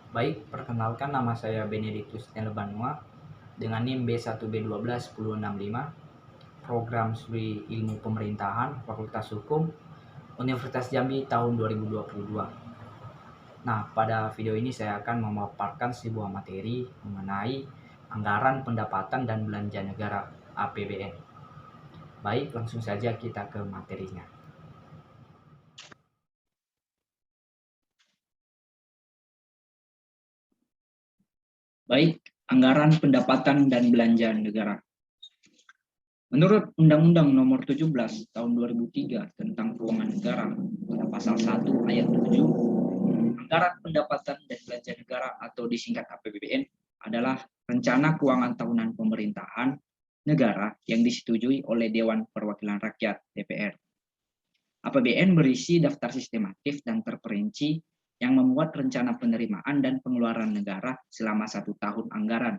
Baik, perkenalkan nama saya Benedictus Nelebanua dengan NIM B1B121065, Program Studi Ilmu Pemerintahan, Fakultas Hukum, Universitas Jambi tahun 2022. Nah, pada video ini saya akan memaparkan sebuah materi mengenai anggaran pendapatan dan belanja negara APBN. Baik, langsung saja kita ke materinya. Baik, anggaran pendapatan dan belanja negara. Menurut Undang-Undang Nomor 17 Tahun 2003 tentang Keuangan Negara, pada Pasal 1 Ayat 7, anggaran pendapatan dan belanja negara atau disingkat APBN adalah rencana keuangan tahunan pemerintahan negara yang disetujui oleh Dewan Perwakilan Rakyat (DPR). APBN berisi daftar sistematif dan terperinci yang memuat rencana penerimaan dan pengeluaran negara selama 1 tahun anggaran,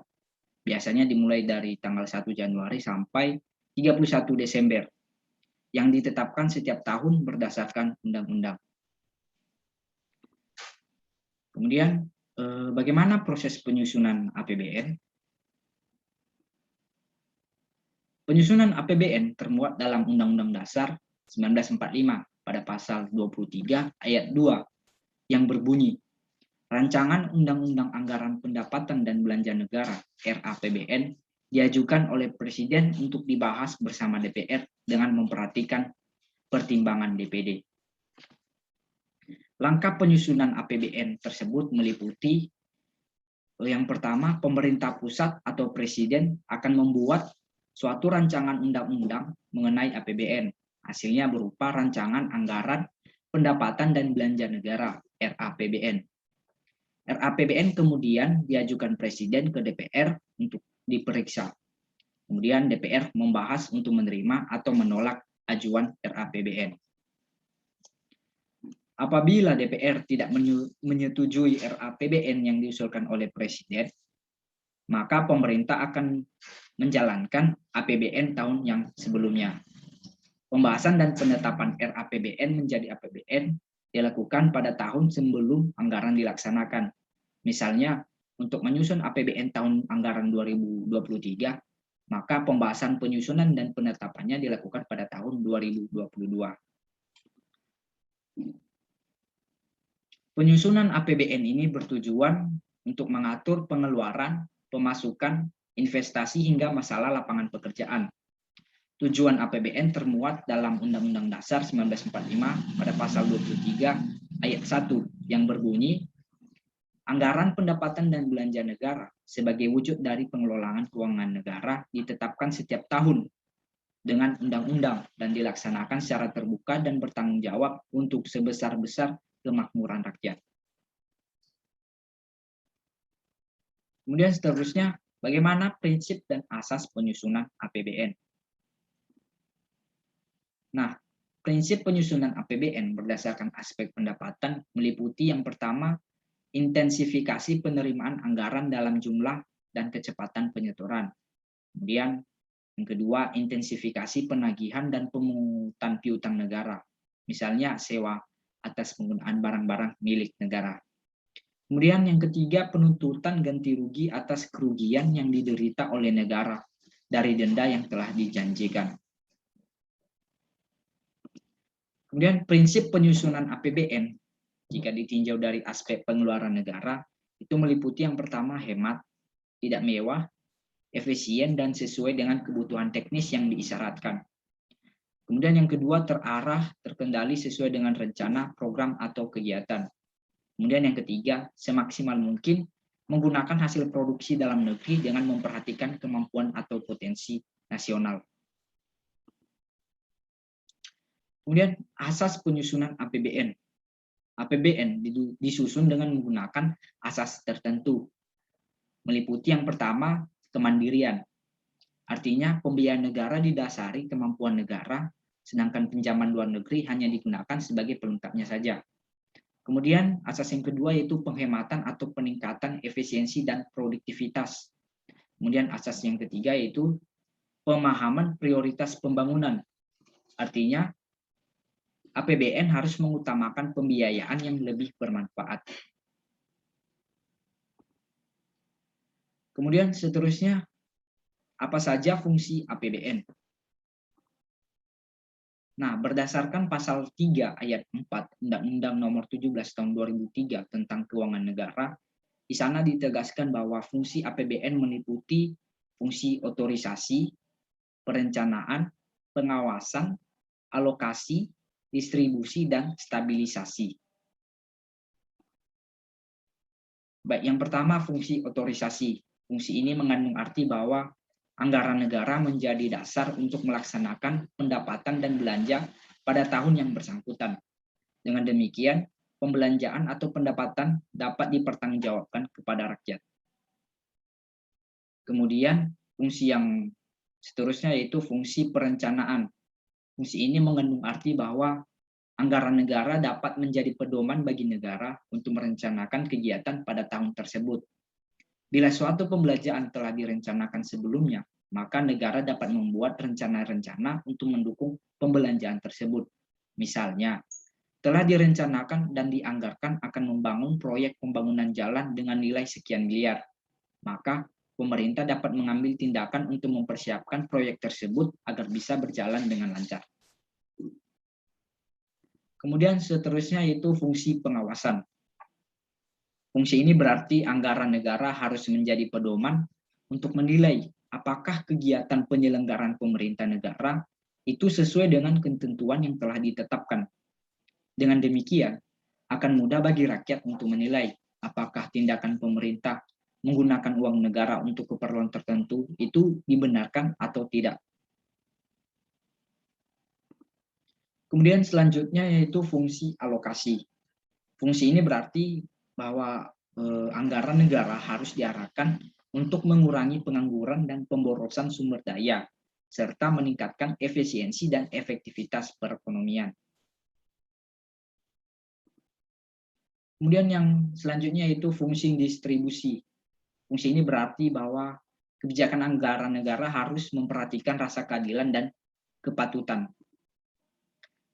biasanya dimulai dari tanggal 1 Januari sampai 31 Desember, yang ditetapkan setiap tahun berdasarkan undang-undang. Kemudian, bagaimana proses penyusunan APBN? Penyusunan APBN termuat dalam Undang-Undang Dasar 1945 pada pasal 23 ayat 2 yang berbunyi, Rancangan Undang-Undang Anggaran Pendapatan dan Belanja Negara (RAPBN) diajukan oleh Presiden untuk dibahas bersama DPR dengan memperhatikan pertimbangan DPD. Langkah penyusunan APBN tersebut meliputi yang pertama, pemerintah pusat atau Presiden akan membuat suatu rancangan undang-undang mengenai APBN. Hasilnya berupa rancangan anggaran pendapatan dan belanja negara (RAPBN). RAPBN kemudian diajukan Presiden ke DPR untuk diperiksa. Kemudian DPR membahas untuk menerima atau menolak ajuan RAPBN. Apabila DPR tidak menyetujui RAPBN yang diusulkan oleh Presiden, maka pemerintah akan menjalankan APBN tahun yang sebelumnya. Pembahasan dan penetapan RAPBN menjadi APBN dilakukan pada tahun sebelum anggaran dilaksanakan. Misalnya, untuk menyusun APBN tahun anggaran 2023, maka pembahasan penyusunan dan penetapannya dilakukan pada tahun 2022. Penyusunan APBN ini bertujuan untuk mengatur pengeluaran, pemasukan, investasi hingga masalah lapangan pekerjaan. Tujuan APBN termuat dalam Undang-Undang Dasar 1945 pada pasal 23 ayat 1 yang berbunyi, Anggaran pendapatan dan belanja negara sebagai wujud dari pengelolaan keuangan negara ditetapkan setiap tahun dengan undang-undang dan dilaksanakan secara terbuka dan bertanggung jawab untuk sebesar-besar kemakmuran rakyat. Kemudian seterusnya, bagaimana prinsip dan asas penyusunan APBN? Nah, prinsip penyusunan APBN berdasarkan aspek pendapatan meliputi yang pertama, intensifikasi penerimaan anggaran dalam jumlah dan kecepatan penyetoran. Kemudian yang kedua, intensifikasi penagihan dan pemungutan piutang negara. Misalnya sewa atas penggunaan barang-barang milik negara. Kemudian yang ketiga, penuntutan ganti rugi atas kerugian yang diderita oleh negara dari denda yang telah dijanjikan. Kemudian prinsip penyusunan APBN jika ditinjau dari aspek pengeluaran negara itu meliputi yang pertama hemat, tidak mewah, efisien dan sesuai dengan kebutuhan teknis yang diisyaratkan. Kemudian yang kedua terarah, terkendali sesuai dengan rencana, program atau kegiatan. Kemudian yang ketiga semaksimal mungkin menggunakan hasil produksi dalam negeri dengan memperhatikan kemampuan atau potensi nasional. Kemudian asas penyusunan APBN. APBN disusun dengan menggunakan asas tertentu. Meliputi yang pertama, kemandirian. Artinya pembiayaan negara didasari kemampuan negara, sedangkan pinjaman luar negeri hanya digunakan sebagai pelengkapnya saja. Kemudian asas yang kedua yaitu penghematan atau peningkatan efisiensi dan produktivitas. Kemudian asas yang ketiga yaitu pemahaman prioritas pembangunan. Artinya APBN harus mengutamakan pembiayaan yang lebih bermanfaat. Kemudian seterusnya, apa saja fungsi APBN? Nah, berdasarkan pasal 3 ayat 4 Undang-Undang Nomor 17 Tahun 2003 tentang Keuangan Negara, di sana ditegaskan bahwa fungsi APBN meliputi fungsi otorisasi, perencanaan, pengawasan, alokasi, distribusi, dan stabilisasi. Baik, yang pertama fungsi otorisasi. Fungsi ini mengandung arti bahwa anggaran negara menjadi dasar untuk melaksanakan pendapatan dan belanja pada tahun yang bersangkutan. Dengan demikian, pembelanjaan atau pendapatan dapat dipertanggungjawabkan kepada rakyat. Kemudian, fungsi yang seterusnya yaitu fungsi perencanaan. Fungsi ini mengandung arti bahwa anggaran negara dapat menjadi pedoman bagi negara untuk merencanakan kegiatan pada tahun tersebut. Bila suatu pembelanjaan telah direncanakan sebelumnya, maka negara dapat membuat rencana-rencana untuk mendukung pembelanjaan tersebut. Misalnya, telah direncanakan dan dianggarkan akan membangun proyek pembangunan jalan dengan nilai sekian miliar. Maka, pemerintah dapat mengambil tindakan untuk mempersiapkan proyek tersebut agar bisa berjalan dengan lancar. Kemudian seterusnya yaitu fungsi pengawasan. Fungsi ini berarti anggaran negara harus menjadi pedoman untuk menilai apakah kegiatan penyelenggaraan pemerintah negara itu sesuai dengan ketentuan yang telah ditetapkan. Dengan demikian, akan mudah bagi rakyat untuk menilai apakah tindakan pemerintah menggunakan uang negara untuk keperluan tertentu itu dibenarkan atau tidak. Kemudian selanjutnya yaitu fungsi alokasi. Fungsi ini berarti bahwa anggaran negara harus diarahkan untuk mengurangi pengangguran dan pemborosan sumber daya, serta meningkatkan efisiensi dan efektivitas perekonomian. Kemudian yang selanjutnya yaitu fungsi distribusi. Fungsi ini berarti bahwa kebijakan anggaran negara harus memperhatikan rasa keadilan dan kepatutan.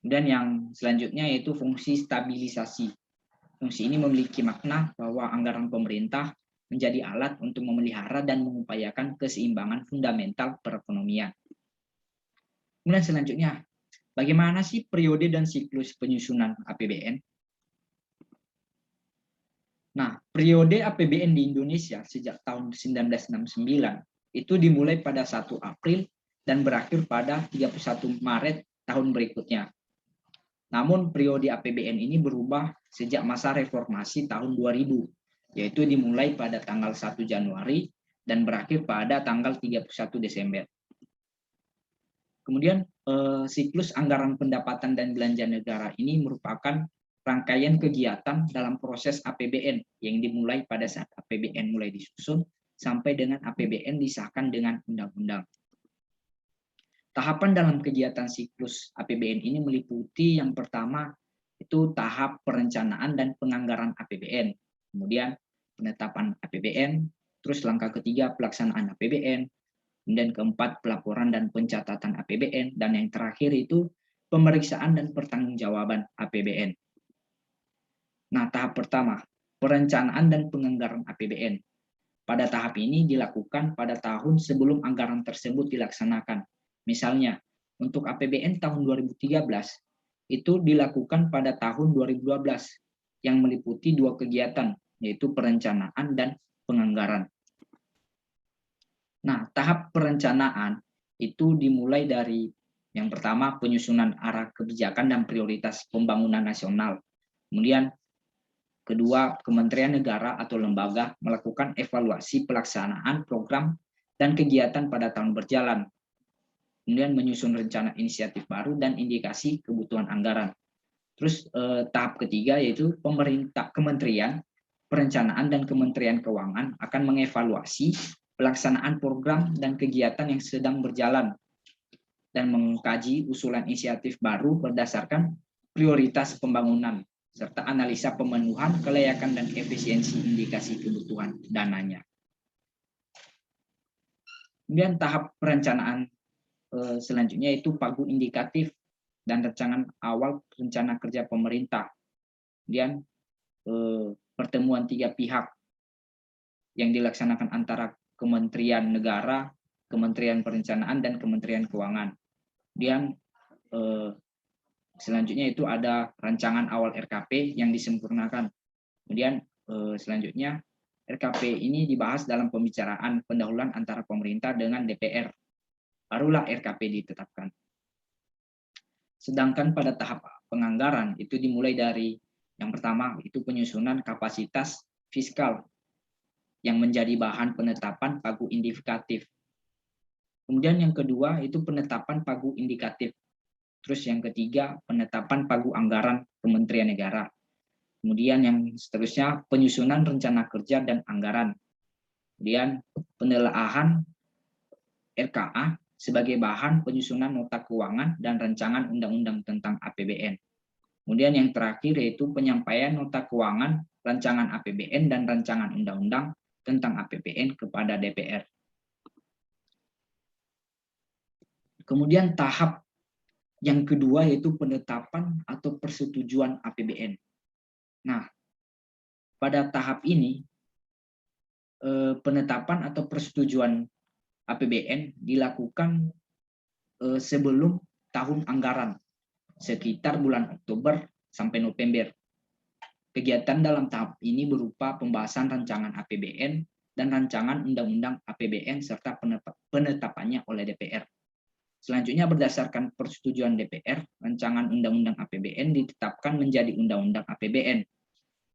Kemudian yang selanjutnya yaitu fungsi stabilisasi. Fungsi ini memiliki makna bahwa anggaran pemerintah menjadi alat untuk memelihara dan mengupayakan keseimbangan fundamental perekonomian. Kemudian selanjutnya, bagaimana sih periode dan siklus penyusunan APBN? Nah, periode APBN di Indonesia sejak tahun 1969 itu dimulai pada 1 April dan berakhir pada 31 Maret tahun berikutnya. Namun periode APBN ini berubah sejak masa reformasi tahun 2000, yaitu dimulai pada tanggal 1 Januari dan berakhir pada tanggal 31 Desember. Kemudian siklus anggaran pendapatan dan belanja negara ini merupakan rangkaian kegiatan dalam proses APBN yang dimulai pada saat APBN mulai disusun sampai dengan APBN disahkan dengan undang-undang. Tahapan dalam kegiatan siklus APBN ini meliputi yang pertama itu tahap perencanaan dan penganggaran APBN, kemudian penetapan APBN, terus langkah ketiga pelaksanaan APBN, kemudian keempat pelaporan dan pencatatan APBN, dan yang terakhir itu pemeriksaan dan pertanggungjawaban APBN. Nah, tahap pertama, perencanaan dan penganggaran APBN. Pada tahap ini dilakukan pada tahun sebelum anggaran tersebut dilaksanakan. Misalnya, untuk APBN tahun 2013 itu dilakukan pada tahun 2012 yang meliputi 2 kegiatan, yaitu perencanaan dan penganggaran. Nah, tahap perencanaan itu dimulai dari yang pertama penyusunan arah kebijakan dan prioritas pembangunan nasional. Kemudian kedua, kementerian negara atau lembaga melakukan evaluasi pelaksanaan program dan kegiatan pada tahun berjalan. Kemudian menyusun rencana inisiatif baru dan indikasi kebutuhan anggaran. Terus tahap ketiga yaitu pemerintah, kementerian, perencanaan dan kementerian keuangan akan mengevaluasi pelaksanaan program dan kegiatan yang sedang berjalan dan mengkaji usulan inisiatif baru berdasarkan prioritas pembangunan serta analisa pemenuhan, kelayakan dan efisiensi indikasi kebutuhan dananya. Kemudian tahap perencanaan selanjutnya itu pagu indikatif dan rancangan awal rencana kerja pemerintah. Kemudian pertemuan 3 pihak yang dilaksanakan antara Kementerian Negara, Kementerian Perencanaan, dan Kementerian Keuangan. Kemudian selanjutnya itu ada rancangan awal RKP yang disempurnakan. Kemudian selanjutnya RKP ini dibahas dalam pembicaraan pendahuluan antara pemerintah dengan DPR. Barulah RKP ditetapkan. Sedangkan pada tahap penganggaran itu dimulai dari yang pertama itu penyusunan kapasitas fiskal yang menjadi bahan penetapan pagu indikatif. Kemudian yang kedua itu penetapan pagu indikatif. Terus yang ketiga penetapan pagu anggaran Kementerian Negara. Kemudian yang seterusnya penyusunan rencana kerja dan anggaran. Kemudian penelaahan RKA sebagai bahan penyusunan nota keuangan dan rancangan undang-undang tentang APBN. Kemudian yang terakhir yaitu penyampaian nota keuangan, rancangan APBN, dan rancangan undang-undang tentang APBN kepada DPR. Kemudian tahap yang kedua yaitu penetapan atau persetujuan APBN. Nah, pada tahap ini penetapan atau persetujuan APBN dilakukan sebelum tahun anggaran, sekitar bulan Oktober sampai November. Kegiatan dalam tahap ini berupa pembahasan rancangan APBN dan rancangan undang-undang APBN serta penetapannya oleh DPR. Selanjutnya berdasarkan persetujuan DPR, rancangan undang-undang APBN ditetapkan menjadi undang-undang APBN.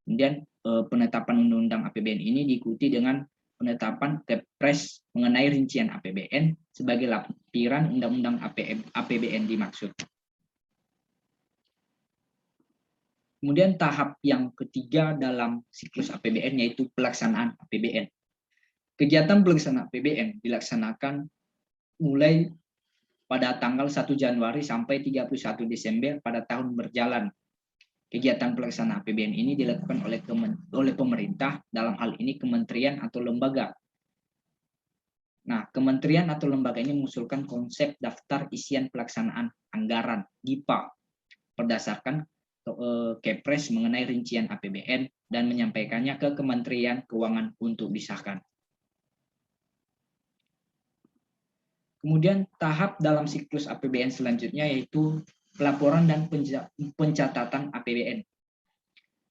Kemudian penetapan undang-undang APBN ini diikuti dengan penetapan Kepres mengenai rincian APBN sebagai lampiran undang-undang APBN dimaksud. Kemudian tahap yang ketiga dalam siklus APBN yaitu pelaksanaan APBN. Kegiatan pelaksanaan APBN dilaksanakan mulai pada tanggal 1 Januari sampai 31 Desember pada tahun berjalan. Kegiatan pelaksanaan APBN ini dilakukan oleh pemerintah, dalam hal ini kementerian atau lembaga. Nah, kementerian atau lembaga ini mengusulkan konsep daftar isian pelaksanaan anggaran (DIPA) berdasarkan Kepres mengenai rincian APBN dan menyampaikannya ke Kementerian Keuangan untuk disahkan. Kemudian tahap dalam siklus APBN selanjutnya yaitu pelaporan dan pencatatan APBN.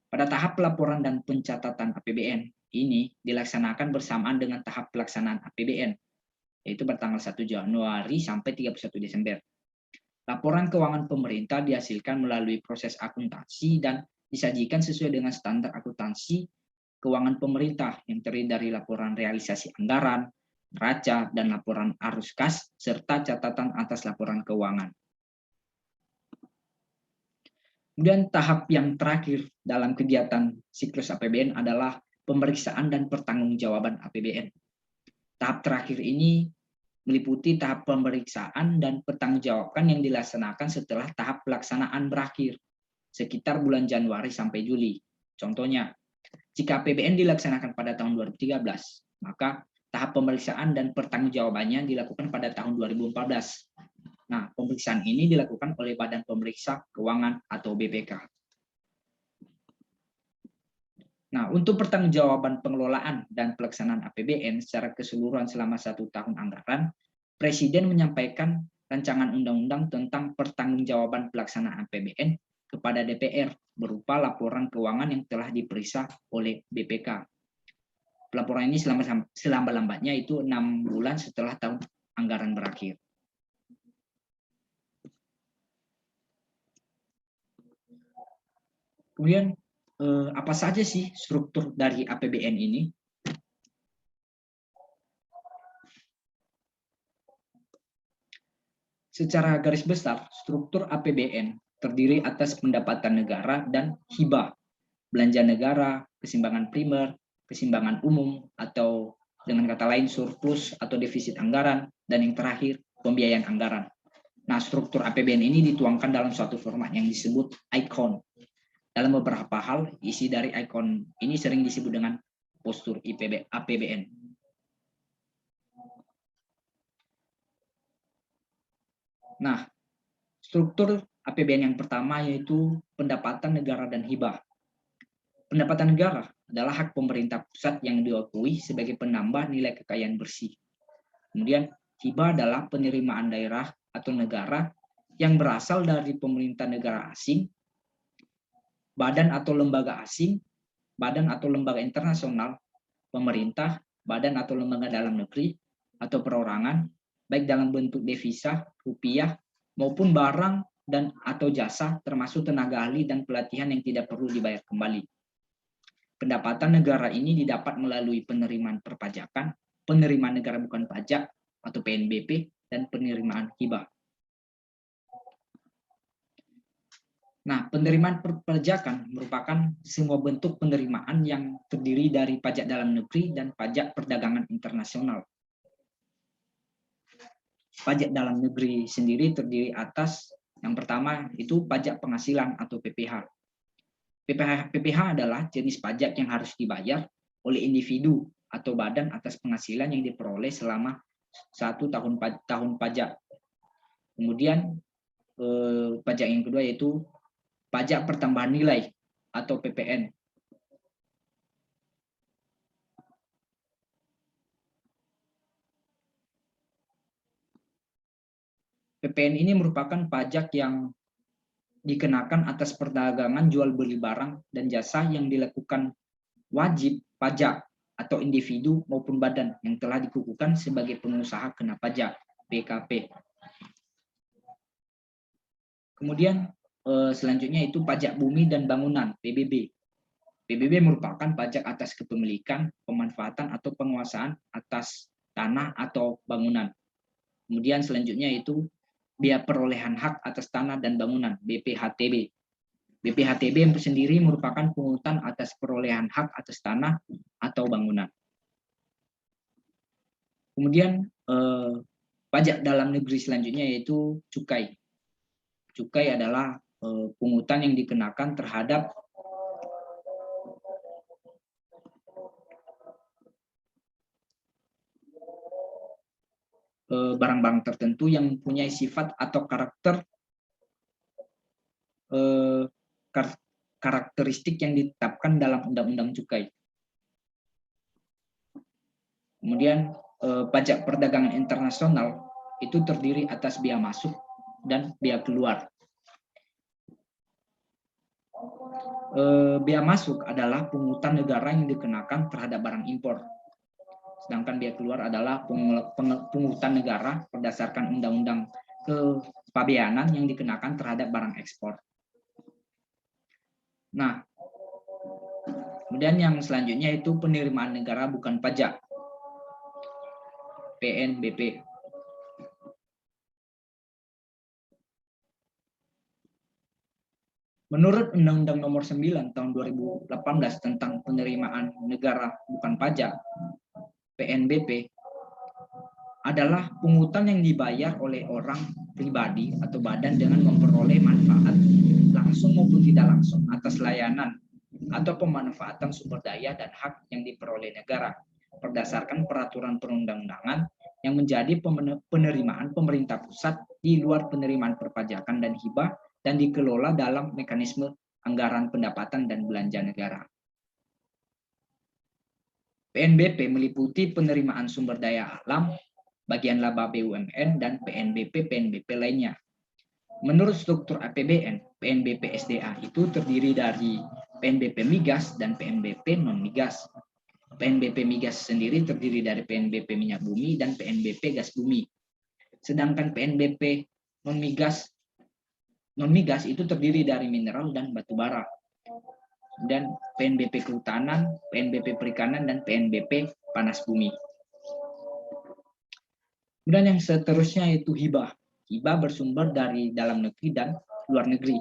Pada tahap pelaporan dan pencatatan APBN ini dilaksanakan bersamaan dengan tahap pelaksanaan APBN, yaitu bertanggal 1 Januari sampai 31 Desember. Laporan keuangan pemerintah dihasilkan melalui proses akuntansi dan disajikan sesuai dengan standar akuntansi keuangan pemerintah yang terdiri dari laporan realisasi anggaran, neraca, dan laporan arus kas, serta catatan atas laporan keuangan. Kemudian tahap yang terakhir dalam kegiatan siklus APBN adalah pemeriksaan dan pertanggungjawaban APBN. Tahap terakhir ini meliputi tahap pemeriksaan dan pertanggungjawaban yang dilaksanakan setelah tahap pelaksanaan berakhir, sekitar bulan Januari sampai Juli. Contohnya, jika APBN dilaksanakan pada tahun 2013, maka tahap pemeriksaan dan pertanggungjawabannya dilakukan pada tahun 2014. Nah, pemeriksaan ini dilakukan oleh Badan Pemeriksa Keuangan atau BPK. Nah, untuk pertanggungjawaban pengelolaan dan pelaksanaan APBN secara keseluruhan selama 1 tahun anggaran, Presiden menyampaikan rancangan undang-undang tentang pertanggungjawaban pelaksanaan APBN kepada DPR berupa laporan keuangan yang telah diperiksa oleh BPK. Pelaporan ini selambat-lambatnya itu 6 bulan setelah tahun anggaran berakhir. Kemudian apa saja sih struktur dari APBN ini? Secara garis besar, struktur APBN terdiri atas pendapatan negara dan hibah, belanja negara, keseimbangan primer, keseimbangan umum, atau dengan kata lain surplus atau defisit anggaran, dan yang terakhir pembiayaan anggaran. Nah, struktur APBN ini dituangkan dalam suatu format yang disebut icon. Dalam beberapa hal, isi dari icon ini sering disebut dengan postur APBN. Nah, struktur APBN yang pertama yaitu pendapatan negara dan hibah. Pendapatan negara adalah hak pemerintah pusat yang diakui sebagai penambah nilai kekayaan bersih. Kemudian hibah adalah penerimaan daerah atau negara yang berasal dari pemerintah negara asing, badan atau lembaga asing, badan atau lembaga internasional, pemerintah, badan atau lembaga dalam negeri, atau perorangan, baik dalam bentuk devisa, rupiah, maupun barang dan atau jasa, termasuk tenaga ahli dan pelatihan yang tidak perlu dibayar kembali. Pendapatan negara ini didapat melalui penerimaan perpajakan, penerimaan negara bukan pajak atau PNBP, dan penerimaan hibah. Nah, penerimaan perpajakan merupakan semua bentuk penerimaan yang terdiri dari pajak dalam negeri dan pajak perdagangan internasional. Pajak dalam negeri sendiri terdiri atas yang pertama itu pajak penghasilan atau PPH. PPH adalah jenis pajak yang harus dibayar oleh individu atau badan atas penghasilan yang diperoleh selama 1 tahun pajak. Kemudian pajak yang kedua yaitu pajak pertambahan nilai atau PPN. PPN ini merupakan pajak yang dikenakan atas perdagangan jual beli barang dan jasa yang dilakukan wajib pajak atau individu maupun badan yang telah dikukuhkan sebagai pengusaha kena pajak (PKP). Kemudian selanjutnya itu pajak bumi dan bangunan (PBB). PBB merupakan pajak atas kepemilikan, pemanfaatan atau penguasaan atas tanah atau bangunan. Kemudian selanjutnya itu biaya perolehan hak atas tanah dan bangunan (BPHTB). BPHTB sendiri merupakan pungutan atas perolehan hak atas tanah atau bangunan. Kemudian pajak dalam negeri selanjutnya yaitu cukai. Cukai adalah pungutan yang dikenakan terhadap barang-barang tertentu yang mempunyai sifat atau karakteristik yang ditetapkan dalam Undang-Undang Cukai. Kemudian pajak perdagangan internasional itu terdiri atas biaya masuk dan biaya keluar. Biaya masuk adalah pungutan negara yang dikenakan terhadap barang impor. Sedangkan biaya keluar adalah pungutan negara berdasarkan Undang-Undang Kepabeanan yang dikenakan terhadap barang ekspor. Nah, kemudian yang selanjutnya itu penerimaan negara bukan pajak, PNBP. Menurut Undang-Undang Nomor 9 Tahun 2018 tentang penerimaan negara bukan pajak, PNBP, adalah pungutan yang dibayar oleh orang pribadi atau badan dengan memperoleh manfaat langsung maupun tidak langsung atas layanan atau pemanfaatan sumber daya dan hak yang diperoleh negara berdasarkan peraturan perundang-undangan yang menjadi penerimaan pemerintah pusat di luar penerimaan perpajakan dan hibah dan dikelola dalam mekanisme anggaran pendapatan dan belanja negara. PNBP meliputi penerimaan sumber daya alam, bagian laba BUMN, dan PNBP lainnya. Menurut struktur APBN, PNBP SDA itu terdiri dari PNBP migas dan PNBP non-migas. PNBP migas sendiri terdiri dari PNBP minyak bumi dan PNBP gas bumi. Sedangkan PNBP non-migas itu terdiri dari mineral dan batu bara. Dan PNBP kehutanan, PNBP perikanan, dan PNBP panas bumi. Kemudian yang seterusnya itu hibah. Hibah bersumber dari dalam negeri dan luar negeri.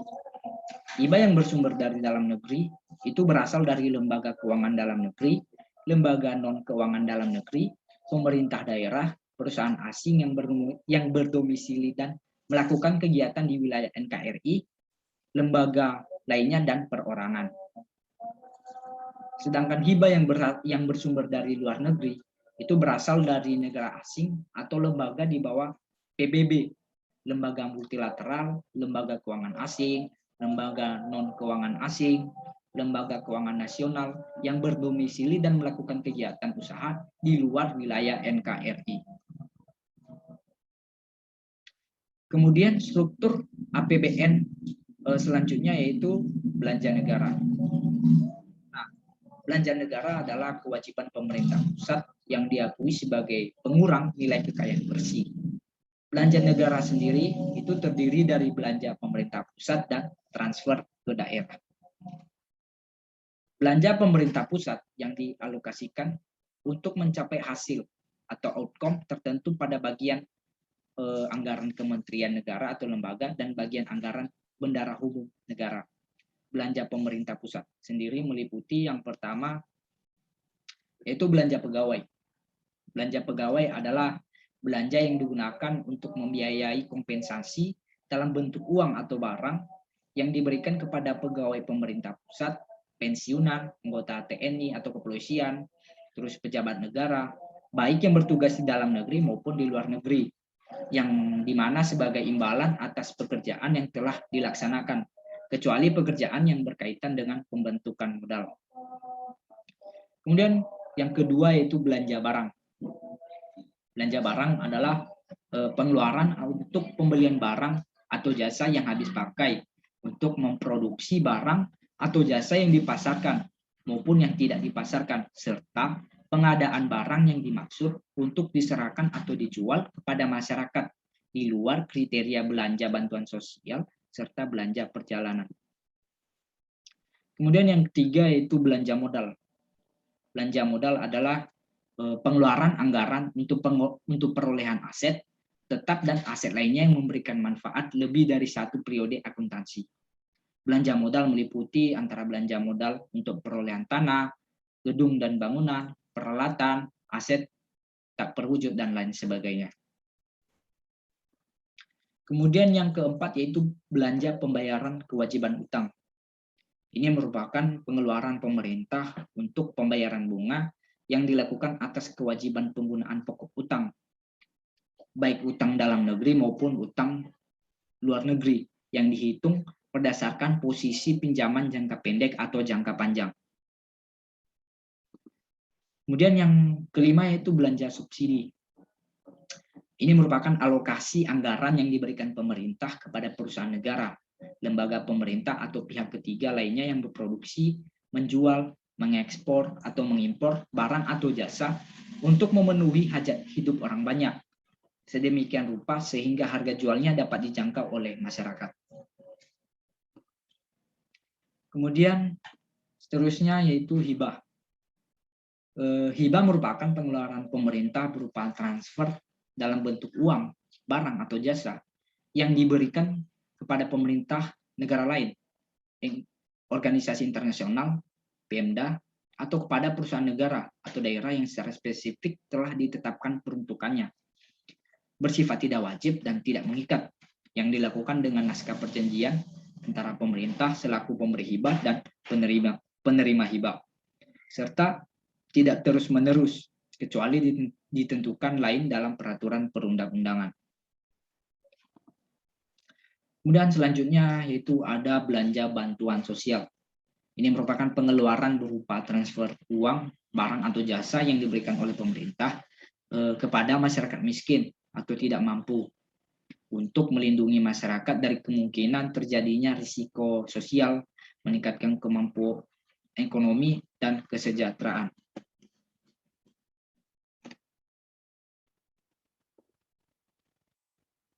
Hibah yang bersumber dari dalam negeri itu berasal dari lembaga keuangan dalam negeri, lembaga non-keuangan dalam negeri, pemerintah daerah, perusahaan asing yang berdomisili dan melakukan kegiatan di wilayah NKRI, lembaga lainnya, dan perorangan. Sedangkan hibah yang bersumber dari luar negeri itu berasal dari negara asing atau lembaga di bawah PBB, lembaga multilateral, lembaga keuangan asing, lembaga non-keuangan asing, lembaga keuangan nasional yang berdomisili dan melakukan kegiatan usaha di luar wilayah NKRI. Kemudian struktur APBN selanjutnya yaitu belanja negara. Nah, belanja negara adalah kewajiban pemerintah pusat yang diakui sebagai pengurang nilai kekayaan bersih. Belanja negara sendiri itu terdiri dari belanja pemerintah pusat dan transfer ke daerah. Belanja pemerintah pusat yang dialokasikan untuk mencapai hasil atau outcome tertentu pada bagian anggaran kementerian negara atau lembaga dan bagian anggaran bendara umum negara. Belanja pemerintah pusat sendiri meliputi yang pertama yaitu belanja pegawai. Belanja pegawai adalah belanja yang digunakan untuk membiayai kompensasi dalam bentuk uang atau barang yang diberikan kepada pegawai pemerintah pusat, pensiunan, anggota TNI atau kepolisian, terus pejabat negara, baik yang bertugas di dalam negeri maupun di luar negeri, yang dimana sebagai imbalan atas pekerjaan yang telah dilaksanakan, kecuali pekerjaan yang berkaitan dengan pembentukan modal. Kemudian yang kedua yaitu belanja barang. Belanja barang adalah pengeluaran untuk pembelian barang atau jasa yang habis pakai untuk memproduksi barang atau jasa yang dipasarkan maupun yang tidak dipasarkan, serta pengadaan barang yang dimaksud untuk diserahkan atau dijual kepada masyarakat di luar kriteria belanja bantuan sosial serta belanja perjalanan. Kemudian yang ketiga yaitu belanja modal. Belanja modal adalah pengeluaran anggaran untuk perolehan aset tetap dan aset lainnya yang memberikan manfaat lebih dari satu periode akuntansi. Belanja modal meliputi antara belanja modal untuk perolehan tanah, gedung dan bangunan, peralatan, aset tak terwujud, dan lain sebagainya. Kemudian yang keempat yaitu belanja pembayaran kewajiban utang. Ini merupakan pengeluaran pemerintah untuk pembayaran bunga yang dilakukan atas kewajiban penggunaan pokok utang, baik utang dalam negeri maupun utang luar negeri, yang dihitung berdasarkan posisi pinjaman jangka pendek atau jangka panjang. Kemudian yang kelima yaitu belanja subsidi. Ini merupakan alokasi anggaran yang diberikan pemerintah kepada perusahaan negara, lembaga pemerintah atau pihak ketiga lainnya yang berproduksi, menjual, mengekspor atau mengimpor barang atau jasa untuk memenuhi hajat hidup orang banyak. Sedemikian rupa sehingga harga jualnya dapat dijangkau oleh masyarakat. Kemudian seterusnya yaitu hibah. Hibah merupakan pengeluaran pemerintah berupa transfer dalam bentuk uang, barang atau jasa yang diberikan kepada pemerintah negara lain, organisasi internasional, Pemda, atau kepada perusahaan negara atau daerah yang secara spesifik telah ditetapkan peruntukannya. Bersifat tidak wajib dan tidak mengikat, yang dilakukan dengan naskah perjanjian antara pemerintah selaku pemberi hibah dan penerima hibah, serta tidak terus-menerus kecuali ditentukan lain dalam peraturan perundang-undangan. Kemudian selanjutnya yaitu ada belanja bantuan sosial. Ini merupakan pengeluaran berupa transfer uang, barang atau jasa yang diberikan oleh pemerintah kepada masyarakat miskin atau tidak mampu untuk melindungi masyarakat dari kemungkinan terjadinya risiko sosial, meningkatkan kemampuan ekonomi dan kesejahteraan.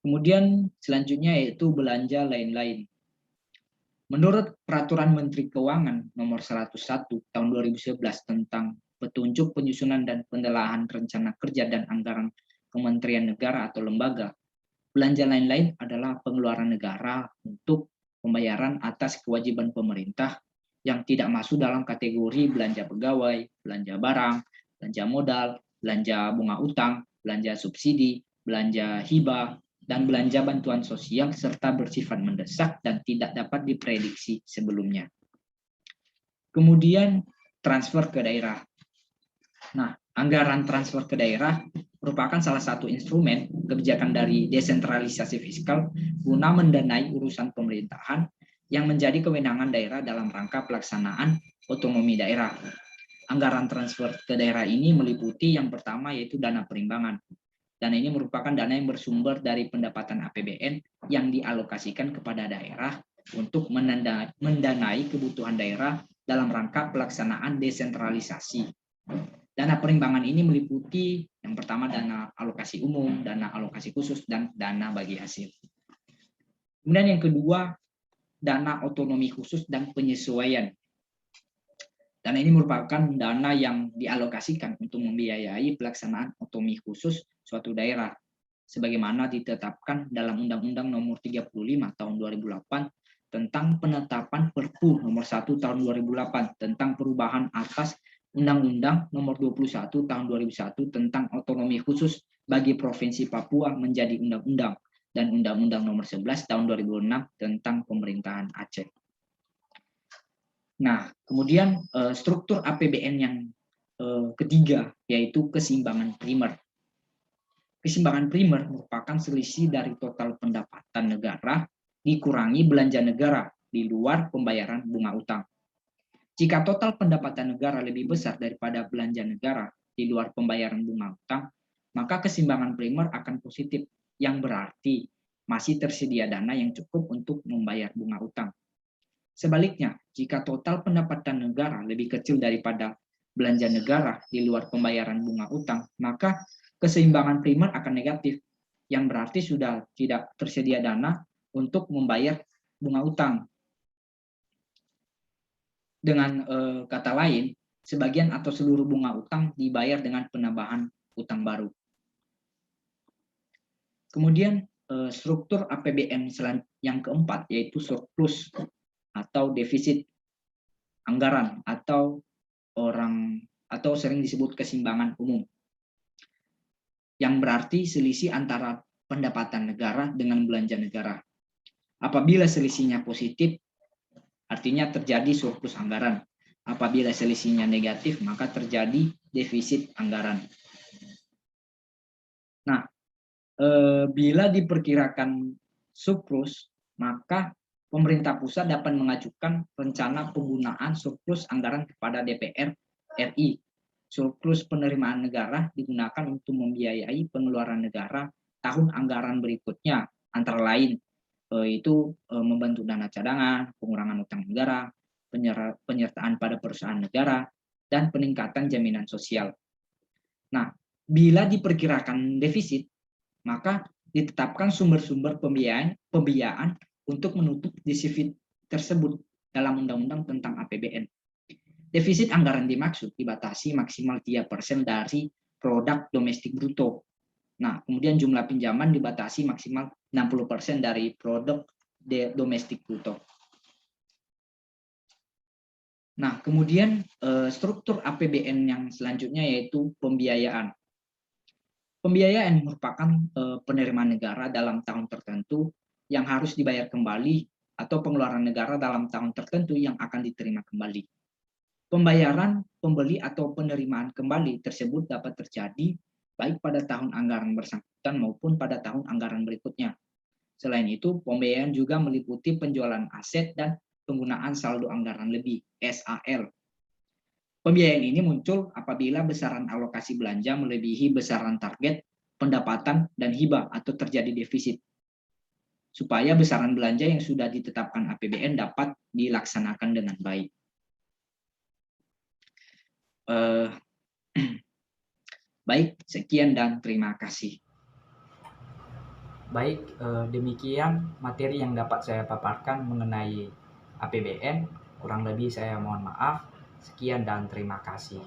Kemudian selanjutnya yaitu belanja lain-lain. Menurut Peraturan Menteri Keuangan Nomor 101 Tahun 2011 tentang petunjuk penyusunan dan penelaahan rencana kerja dan anggaran Kementerian Negara atau lembaga, belanja lain-lain adalah pengeluaran negara untuk pembayaran atas kewajiban pemerintah yang tidak masuk dalam kategori belanja pegawai, belanja barang, belanja modal, belanja bunga utang, belanja subsidi, belanja hibah, dan belanja bantuan sosial serta bersifat mendesak dan tidak dapat diprediksi sebelumnya. Kemudian transfer ke daerah. Nah, anggaran transfer ke daerah merupakan salah satu instrumen kebijakan dari desentralisasi fiskal guna mendanai urusan pemerintahan yang menjadi kewenangan daerah dalam rangka pelaksanaan otonomi daerah. Anggaran transfer ke daerah ini meliputi yang pertama yaitu dana perimbangan. Dana ini merupakan dana yang bersumber dari pendapatan APBN yang dialokasikan kepada daerah untuk mendanai kebutuhan daerah dalam rangka pelaksanaan desentralisasi. Dana perimbangan ini meliputi yang pertama dana alokasi umum, dana alokasi khusus, dan dana bagi hasil. Kemudian yang kedua, dana otonomi khusus dan penyesuaian. Dana ini merupakan dana yang dialokasikan untuk membiayai pelaksanaan otonomi khusus suatu daerah, sebagaimana ditetapkan dalam Undang-Undang Nomor 35 Tahun 2008 tentang penetapan Perpu Nomor 1 Tahun 2008 tentang perubahan atas Undang-Undang Nomor 21 Tahun 2001 tentang otonomi khusus bagi Provinsi Papua menjadi undang-undang, dan Undang-Undang Nomor 11 Tahun 2006 tentang pemerintahan Aceh. Nah, kemudian struktur APBN yang ketiga yaitu keseimbangan primer. Keseimbangan primer merupakan selisih dari total pendapatan negara dikurangi belanja negara di luar pembayaran bunga utang. Jika total pendapatan negara lebih besar daripada belanja negara di luar pembayaran bunga utang, maka keseimbangan primer akan positif, yang berarti masih tersedia dana yang cukup untuk membayar bunga utang. Sebaliknya, jika total pendapatan negara lebih kecil daripada belanja negara di luar pembayaran bunga utang, maka keseimbangan primer akan negatif, yang berarti sudah tidak tersedia dana untuk membayar bunga utang. Dengan kata lain, sebagian atau seluruh bunga utang dibayar dengan penambahan utang baru. Kemudian struktur APBN yang keempat yaitu surplus atau defisit anggaran atau sering disebut keseimbangan umum, yang berarti selisih antara pendapatan negara dengan belanja negara. Apabila selisihnya positif, artinya terjadi surplus anggaran. Apabila selisihnya negatif, maka terjadi defisit anggaran. Nah, bila diperkirakan surplus, maka pemerintah pusat dapat mengajukan rencana penggunaan surplus anggaran kepada DPR RI. Surplus penerimaan negara digunakan untuk membiayai pengeluaran negara tahun anggaran berikutnya, antara lain itu membentuk dana cadangan, pengurangan utang negara, penyertaan pada perusahaan negara, dan peningkatan jaminan sosial. Nah, bila diperkirakan defisit, maka ditetapkan sumber-sumber pembiayaan untuk menutup defisit tersebut dalam Undang-Undang tentang APBN. Defisit anggaran dimaksud dibatasi maksimal 3% dari produk domestik bruto. Nah, kemudian jumlah pinjaman dibatasi maksimal 60% dari produk domestik bruto. Nah, kemudian struktur APBN yang selanjutnya yaitu pembiayaan. Pembiayaan merupakan penerimaan negara dalam tahun tertentu yang harus dibayar kembali atau pengeluaran negara dalam tahun tertentu yang akan diterima kembali. Pembayaran, pembeli atau penerimaan kembali tersebut dapat terjadi baik pada tahun anggaran bersangkutan maupun pada tahun anggaran berikutnya. Selain itu, pembiayaan juga meliputi penjualan aset dan penggunaan saldo anggaran lebih, SAL. Pembiayaan ini muncul apabila besaran alokasi belanja melebihi besaran target, pendapatan, dan hibah atau terjadi defisit. Supaya besaran belanja yang sudah ditetapkan APBN dapat dilaksanakan dengan baik. Baik, sekian dan terima kasih. Baik, demikian materi yang dapat saya paparkan mengenai APBN. Kurang lebih saya mohon maaf. Sekian dan terima kasih.